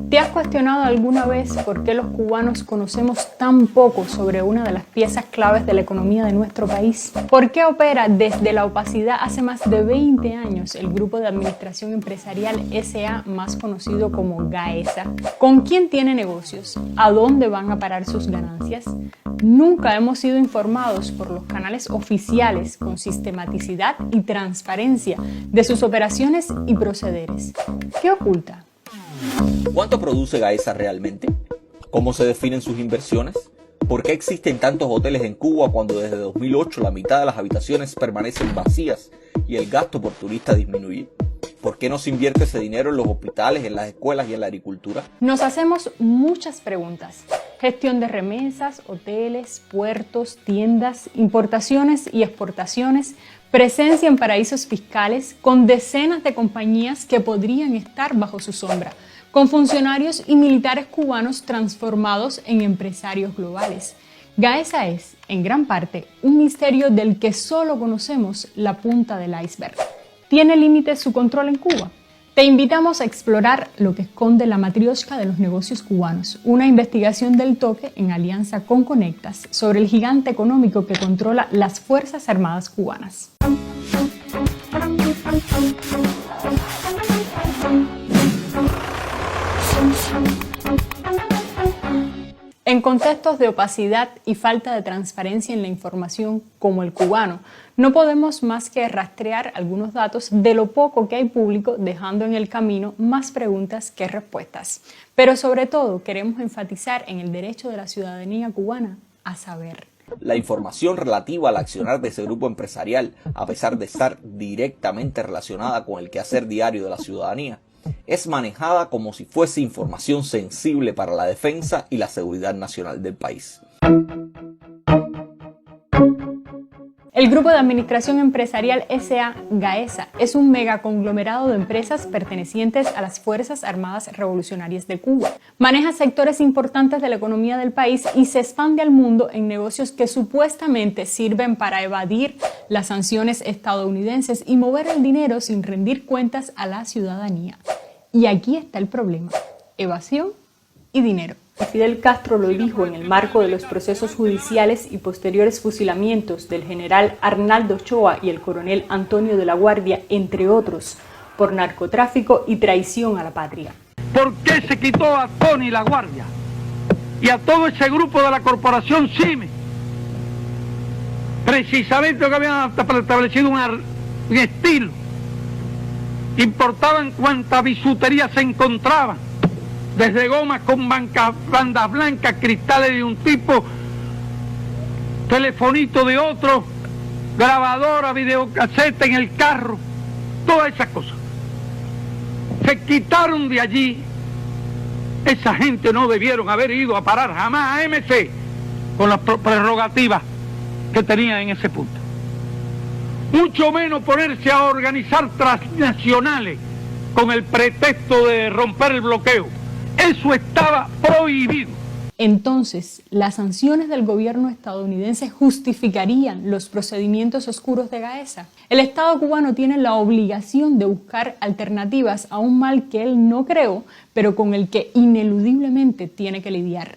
¿Te has cuestionado alguna vez por qué los cubanos conocemos tan poco sobre una de las piezas claves de la economía de nuestro país? ¿Por qué opera desde la opacidad hace más de 20 años el Grupo de Administración Empresarial S.A., más conocido como GAESA? ¿Con quién tiene negocios? ¿A dónde van a parar sus ganancias? Nunca hemos sido informados por los canales oficiales con sistematicidad y transparencia de sus operaciones y procederes. ¿Qué oculta? ¿Cuánto produce GAESA realmente? ¿Cómo se definen sus inversiones? ¿Por qué existen tantos hoteles en Cuba cuando desde 2008 la mitad de las habitaciones permanecen vacías y el gasto por turista disminuye? ¿Por qué no se invierte ese dinero en los hospitales, en las escuelas y en la agricultura? Nos hacemos muchas preguntas. Gestión de remesas, hoteles, puertos, tiendas, importaciones y exportaciones, presencia en paraísos fiscales, con decenas de compañías que podrían estar bajo su sombra, con funcionarios y militares cubanos transformados en empresarios globales. GAESA es, en gran parte, un misterio del que solo conocemos la punta del iceberg. ¿Tiene límites su control en Cuba? Te invitamos a explorar lo que esconde la matrioshka de los negocios cubanos, una investigación del toque en alianza con Conectas sobre el gigante económico que controla las Fuerzas Armadas cubanas. En contextos de opacidad y falta de transparencia en la información como el cubano, no podemos más que rastrear algunos datos de lo poco que hay público, dejando en el camino más preguntas que respuestas. Pero sobre todo queremos enfatizar en el derecho de la ciudadanía cubana a saber. La información relativa al accionar de ese grupo empresarial, a pesar de estar directamente relacionada con el quehacer diario de la ciudadanía, es manejada como si fuese información sensible para la defensa y la seguridad nacional del país. El Grupo de Administración Empresarial S.A. GAESA es un megaconglomerado de empresas pertenecientes a las Fuerzas Armadas Revolucionarias de Cuba. Maneja sectores importantes de la economía del país y se expande al mundo en negocios que supuestamente sirven para evadir las sanciones estadounidenses y mover el dinero sin rendir cuentas a la ciudadanía. Y aquí está el problema: evasión y dinero. Fidel Castro lo dijo en el marco de los procesos judiciales y posteriores fusilamientos del general Arnaldo Ochoa y el coronel Antonio de la Guardia, entre otros, por narcotráfico y traición a la patria. ¿Por qué se quitó a Tony la Guardia y a todo ese grupo de la corporación CIME? Precisamente porque habían establecido un estilo. Importaban cuanta bisutería se encontraba, desde gomas con bandas blancas, cristales de un tipo, telefonito de otro, grabadora, videocaseta en el carro, todas esas cosas. Se quitaron de allí. Esa gente no debieron haber ido a parar jamás a MC con las prerrogativas que tenía en ese punto. Mucho menos ponerse a organizar transnacionales con el pretexto de romper el bloqueo. Eso estaba prohibido. Entonces, ¿las sanciones del gobierno estadounidense justificarían los procedimientos oscuros de GAESA? El Estado cubano tiene la obligación de buscar alternativas a un mal que él no creó, pero con el que ineludiblemente tiene que lidiar.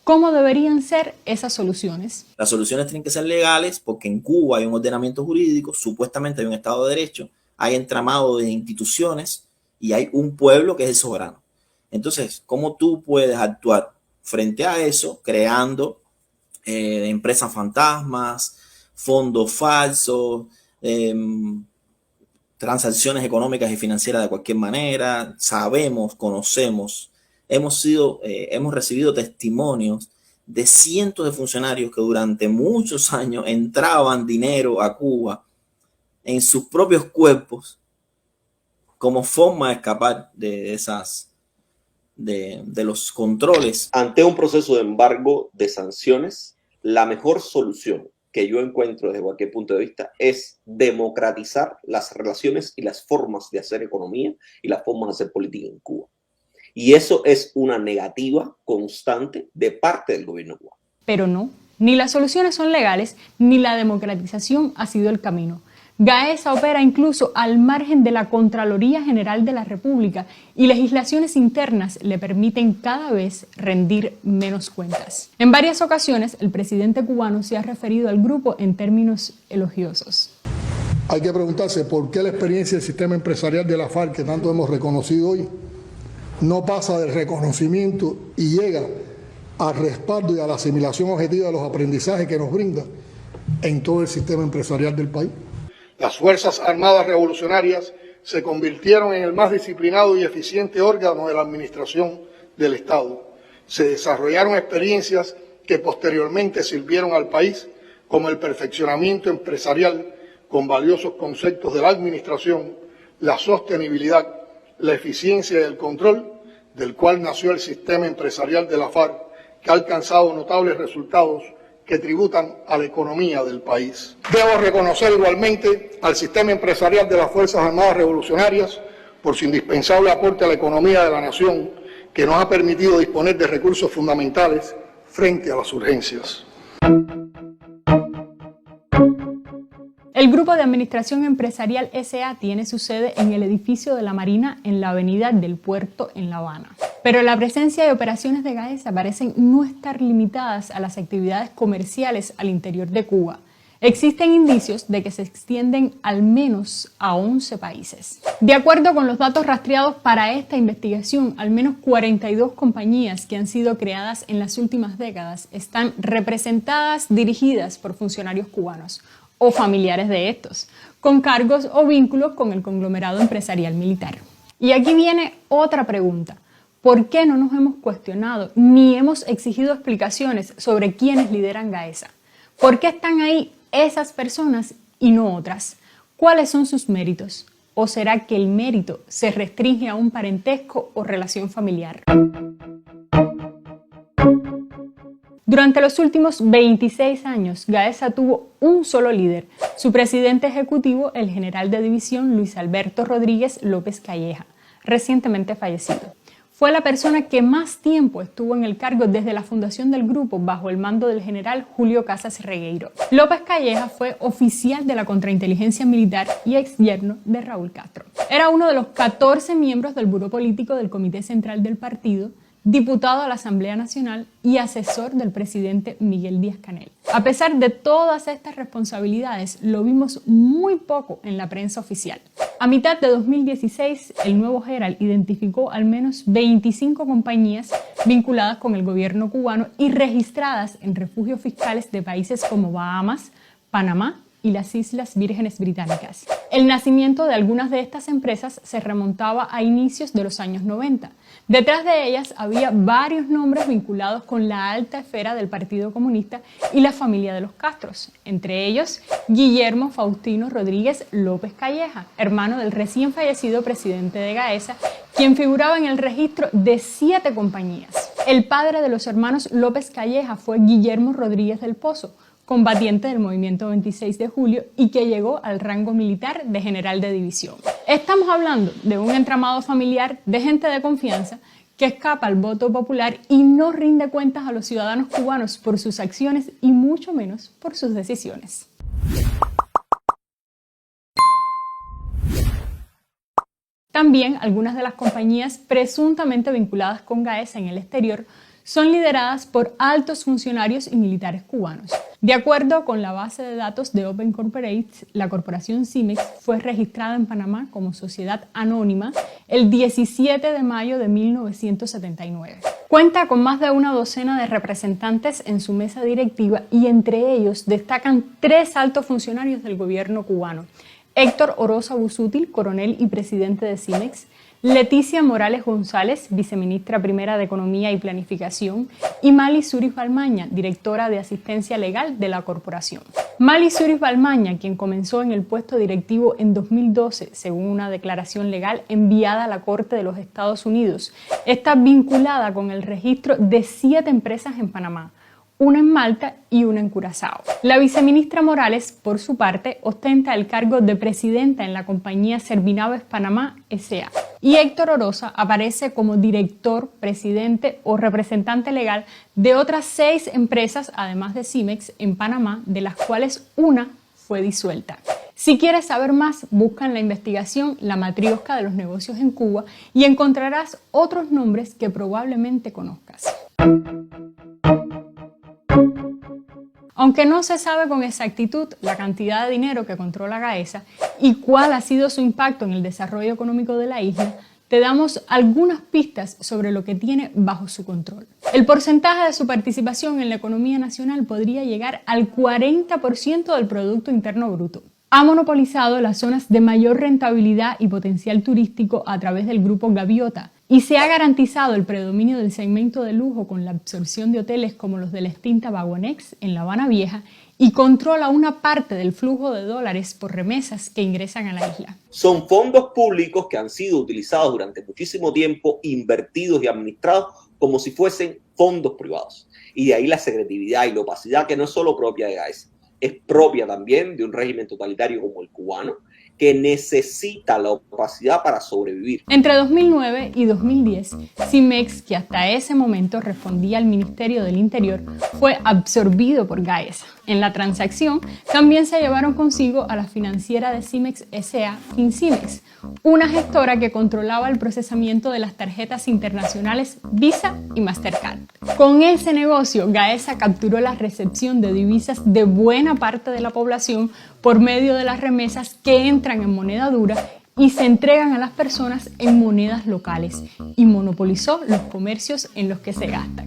¿Cómo deberían ser esas soluciones? Las soluciones tienen que ser legales porque en Cuba hay un ordenamiento jurídico, supuestamente hay un Estado de Derecho, hay entramado de instituciones y hay un pueblo que es el soberano. Entonces, ¿cómo tú puedes actuar frente a eso creando empresas fantasmas, fondos falsos, transacciones económicas y financieras de cualquier manera? Sabemos, conocemos, hemos recibido testimonios de cientos de funcionarios que durante muchos años entraban dinero a Cuba en sus propios cuerpos como forma de escapar de los controles. Ante un proceso de embargo de sanciones, la mejor solución que yo encuentro desde cualquier punto de vista es democratizar las relaciones y las formas de hacer economía y las formas de hacer política en Cuba. Y eso es una negativa constante de parte del gobierno cubano. Pero no, ni las soluciones son legales, ni la democratización ha sido el camino. Gaesa opera incluso al margen de la Contraloría General de la República y legislaciones internas le permiten cada vez rendir menos cuentas. En varias ocasiones, el presidente cubano se ha referido al grupo en términos elogiosos. Hay que preguntarse por qué la experiencia del sistema empresarial de la FARC, que tanto hemos reconocido hoy, no pasa del reconocimiento y llega al respaldo y a la asimilación objetiva de los aprendizajes que nos brinda en todo el sistema empresarial del país. Las Fuerzas Armadas Revolucionarias se convirtieron en el más disciplinado y eficiente órgano de la administración del Estado. Se desarrollaron experiencias que posteriormente sirvieron al país como el perfeccionamiento empresarial con valiosos conceptos de la administración, la sostenibilidad, la eficiencia y el control, del cual nació el sistema empresarial de la FARC, que ha alcanzado notables resultados que tributan a la economía del país. Debo reconocer igualmente al sistema empresarial de las Fuerzas Armadas Revolucionarias por su indispensable aporte a la economía de la nación, que nos ha permitido disponer de recursos fundamentales frente a las urgencias. El Grupo de Administración Empresarial S.A. tiene su sede en el edificio de la Marina en la Avenida del Puerto en La Habana. Pero la presencia y operaciones de Gaesa parecen no estar limitadas a las actividades comerciales al interior de Cuba. Existen indicios de que se extienden al menos a 11 países. De acuerdo con los datos rastreados para esta investigación, al menos 42 compañías que han sido creadas en las últimas décadas están representadas, dirigidas por funcionarios cubanos o familiares de estos, con cargos o vínculos con el conglomerado empresarial militar. Y aquí viene otra pregunta. ¿Por qué no nos hemos cuestionado ni hemos exigido explicaciones sobre quiénes lideran Gaesa? ¿Por qué están ahí esas personas y no otras? ¿Cuáles son sus méritos? ¿O será que el mérito se restringe a un parentesco o relación familiar? Durante los últimos 26 años, Gaesa tuvo un solo líder, su presidente ejecutivo, el general de división Luis Alberto Rodríguez López Calleja, recientemente fallecido. Fue la persona que más tiempo estuvo en el cargo desde la fundación del grupo bajo el mando del general Julio Casas Regueiro. López Calleja fue oficial de la contrainteligencia militar y ex yerno de Raúl Castro. Era uno de los 14 miembros del buró político del Comité Central del partido, diputado a la Asamblea Nacional y asesor del presidente Miguel Díaz-Canel. A pesar de todas estas responsabilidades, lo vimos muy poco en la prensa oficial. A mitad de 2016, el nuevo Herald identificó al menos 25 compañías vinculadas con el gobierno cubano y registradas en refugios fiscales de países como Bahamas, Panamá y las Islas Vírgenes Británicas. El nacimiento de algunas de estas empresas se remontaba a inicios de los años 90. Detrás de ellas había varios nombres vinculados con la alta esfera del Partido Comunista y la familia de los Castros, entre ellos Guillermo Faustino Rodríguez López Calleja, hermano del recién fallecido presidente de Gaesa, quien figuraba en el registro de 7 compañías. El padre de los hermanos López Calleja fue Guillermo Rodríguez del Pozo, combatiente del movimiento 26 de julio y que llegó al rango militar de general de división. Estamos hablando de un entramado familiar de gente de confianza que escapa al voto popular y no rinde cuentas a los ciudadanos cubanos por sus acciones y mucho menos por sus decisiones. También algunas de las compañías presuntamente vinculadas con Gaesa en el exterior son lideradas por altos funcionarios y militares cubanos. De acuerdo con la base de datos de Open Corporates, la corporación Cimex fue registrada en Panamá como sociedad anónima el 17 de mayo de 1979. Cuenta con más de una docena de representantes en su mesa directiva y entre ellos destacan 3 altos funcionarios del gobierno cubano: Héctor Oroza Busútil, coronel y presidente de Cimex; Leticia Morales González, viceministra primera de Economía y Planificación; y Mali Suris Balmaña, directora de Asistencia Legal de la corporación. Mali Suris Balmaña, quien comenzó en el puesto directivo en 2012, según una declaración legal enviada a la Corte de los Estados Unidos, está vinculada con el registro de 7 empresas en Panamá, una en Malta y una en Curazao. La viceministra Morales, por su parte, ostenta el cargo de presidenta en la compañía Servinaves Panamá S.A. y Héctor Oroza aparece como director, presidente o representante legal de otras 6 empresas, además de Cimex, en Panamá, de las cuales una fue disuelta. Si quieres saber más, busca en la investigación La Matrioska de los negocios en Cuba y encontrarás otros nombres que probablemente conozcas. Aunque no se sabe con exactitud la cantidad de dinero que controla Gaesa y cuál ha sido su impacto en el desarrollo económico de la isla, te damos algunas pistas sobre lo que tiene bajo su control. El porcentaje de su participación en la economía nacional podría llegar al 40% del Producto Interno Bruto. Ha monopolizado las zonas de mayor rentabilidad y potencial turístico a través del grupo Gaviota y se ha garantizado el predominio del segmento de lujo con la absorción de hoteles como los de la extinta Vagonex en La Habana Vieja y controla una parte del flujo de dólares por remesas que ingresan a la isla. Son fondos públicos que han sido utilizados durante muchísimo tiempo, invertidos y administrados como si fuesen fondos privados. Y de ahí la secretividad y la opacidad que no es solo propia de Gaesa, es propia también de un régimen totalitario como el cubano, que necesita la opacidad para sobrevivir. Entre 2009 y 2010, Cimex, que hasta ese momento respondía al Ministerio del Interior, fue absorbido por Gaesa. En la transacción también se llevaron consigo a la financiera de Cimex S.A., Fincimex, una gestora que controlaba el procesamiento de las tarjetas internacionales Visa y Mastercard. Con ese negocio, Gaesa capturó la recepción de divisas de buena parte de la población por medio de las remesas que entran en moneda dura y se entregan a las personas en monedas locales y monopolizó los comercios en los que se gastan.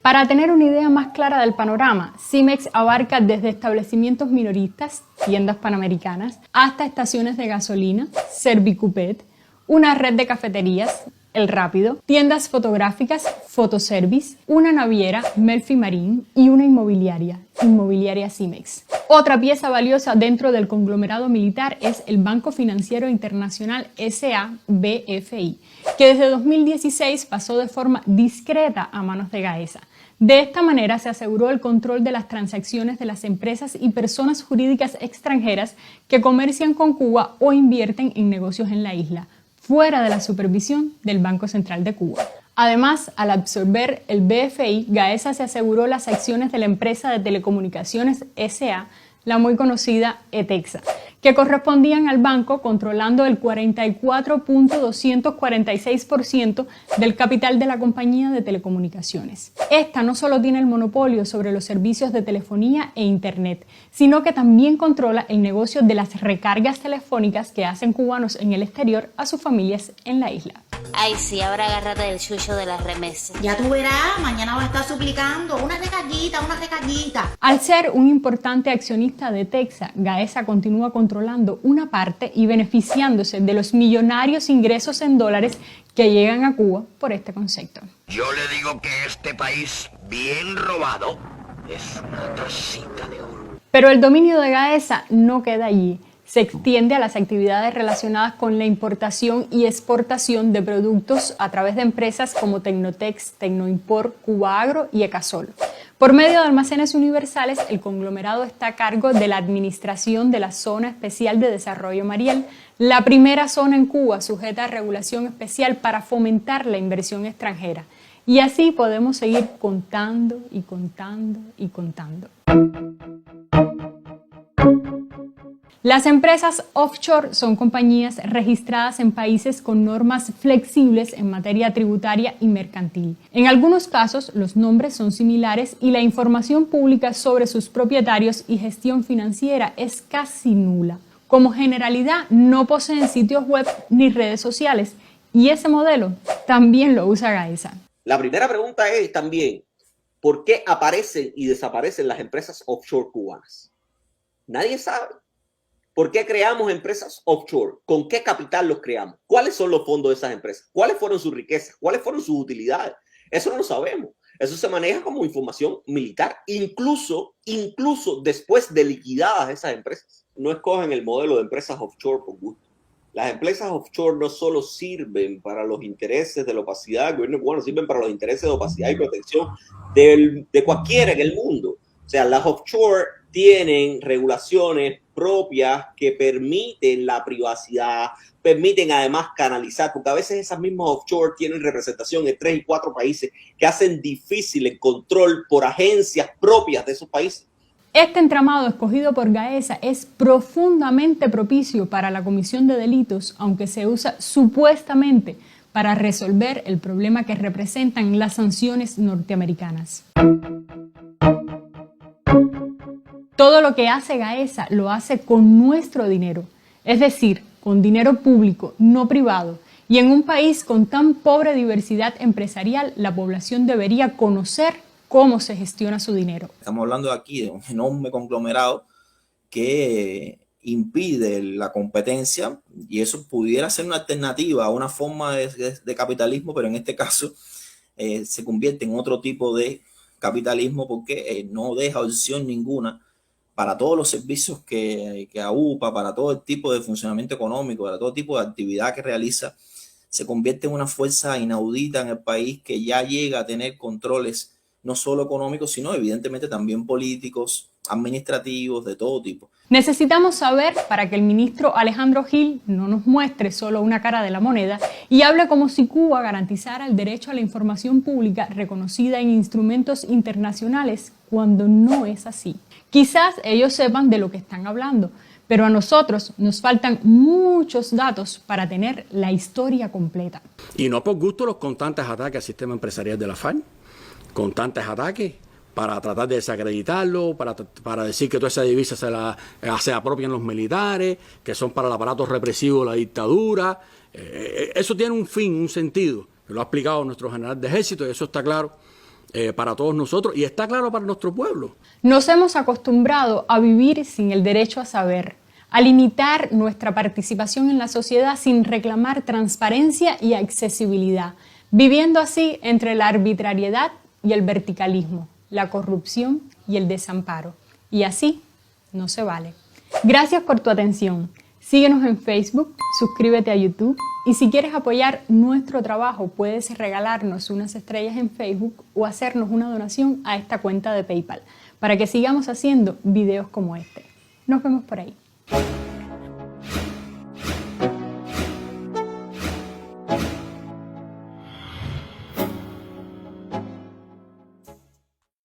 Para tener una idea más clara del panorama, Cimex abarca desde establecimientos minoristas, tiendas panamericanas, hasta estaciones de gasolina, Servicupet, una red de cafeterías, El Rápido, tiendas fotográficas, Fotoservice, una naviera, Melfi Marine y una inmobiliaria, Inmobiliaria Cimex. Otra pieza valiosa dentro del conglomerado militar es el Banco Financiero Internacional S.A. BFI, que desde 2016 pasó de forma discreta a manos de Gaesa. De esta manera se aseguró el control de las transacciones de las empresas y personas jurídicas extranjeras que comercian con Cuba o invierten en negocios en la isla, fuera de la supervisión del Banco Central de Cuba. Además, al absorber el BFI, Gaesa se aseguró las acciones de la empresa de telecomunicaciones S.A., la muy conocida ETEXA, que correspondían al banco, controlando el 44.246% del capital de la compañía de telecomunicaciones. Esta no solo tiene el monopolio sobre los servicios de telefonía e internet, sino que también controla el negocio de las recargas telefónicas que hacen cubanos en el exterior a sus familias en la isla. Ay, sí, ahora agárrate del chucho de las remesas. Ya tú verás, mañana va a estar suplicando una recarguita, una recarguita. Al ser un importante accionista de ETEXA, Gaesa continúa controlando una parte y beneficiándose de los millonarios ingresos en dólares que llegan a Cuba por este concepto. Yo le digo que este país bien robado es una tacita de oro. Pero el dominio de Gaesa no queda allí. Se extiende a las actividades relacionadas con la importación y exportación de productos a través de empresas como Tecnotex, Tecnoimport, Cuba Agro y Ecasol. Por medio de almacenes universales, el conglomerado está a cargo de la administración de la Zona Especial de Desarrollo Mariel, la primera zona en Cuba sujeta a regulación especial para fomentar la inversión extranjera. Y así podemos seguir contando y contando y contando. Las empresas offshore son compañías registradas en países con normas flexibles en materia tributaria y mercantil. En algunos casos, los nombres son similares y la información pública sobre sus propietarios y gestión financiera es casi nula. Como generalidad, no poseen sitios web ni redes sociales y ese modelo también lo usa Gaesa. La primera pregunta es también, ¿por qué aparecen y desaparecen las empresas offshore cubanas? Nadie sabe. ¿Por qué creamos empresas offshore? ¿Con qué capital los creamos? ¿Cuáles son los fondos de esas empresas? ¿Cuáles fueron sus riquezas? ¿Cuáles fueron sus utilidades? Eso no lo sabemos. Eso se maneja como información militar, incluso después de liquidadas esas empresas. No escogen el modelo de empresas offshore por gusto. Las empresas offshore no solo sirven para los intereses de la opacidad del gobierno cubano, sirven para los intereses de opacidad y protección de cualquiera en el mundo. O sea, las offshore tienen regulaciones propias que permiten la privacidad, permiten además canalizar, porque a veces esas mismas offshore tienen representación en 3 y 4 países que hacen difícil el control por agencias propias de esos países. Este entramado escogido por Gaesa es profundamente propicio para la comisión de delitos, aunque se usa supuestamente para resolver el problema que representan las sanciones norteamericanas. Todo lo que hace Gaesa lo hace con nuestro dinero, es decir, con dinero público, no privado. Y en un país con tan pobre diversidad empresarial, la población debería conocer cómo se gestiona su dinero. Estamos hablando aquí de un enorme conglomerado que impide la competencia, y eso pudiera ser una alternativa a una forma de capitalismo, pero en este caso se convierte en otro tipo de capitalismo porque no deja opción ninguna para todos los servicios que AUPA, para todo el tipo de funcionamiento económico, para todo tipo de actividad que realiza. Se convierte en una fuerza inaudita en el país que ya llega a tener controles no solo económicos, sino evidentemente también políticos, administrativos, de todo tipo. Necesitamos saber para que el ministro Alejandro Gil no nos muestre solo una cara de la moneda y hable como si Cuba garantizara el derecho a la información pública reconocida en instrumentos internacionales, cuando no es así. Quizás ellos sepan de lo que están hablando, pero a nosotros nos faltan muchos datos para tener la historia completa. Y no por gusto los constantes ataques al sistema empresarial de la FARC, constantes ataques para tratar de desacreditarlo, para decir que toda esa divisa se apropian los militares, que son para el aparato represivo de la dictadura. Eso tiene un fin, un sentido. Lo ha explicado nuestro general de ejército y eso está claro para todos nosotros y está claro para nuestro pueblo. Nos hemos acostumbrado a vivir sin el derecho a saber, a limitar nuestra participación en la sociedad sin reclamar transparencia y accesibilidad, viviendo así entre la arbitrariedad y el verticalismo, la corrupción y el desamparo. Y así no se vale. Gracias por tu atención. Síguenos en Facebook, suscríbete a YouTube y si quieres apoyar nuestro trabajo puedes regalarnos unas estrellas en Facebook o hacernos una donación a esta cuenta de PayPal para que sigamos haciendo videos como este. Nos vemos por ahí.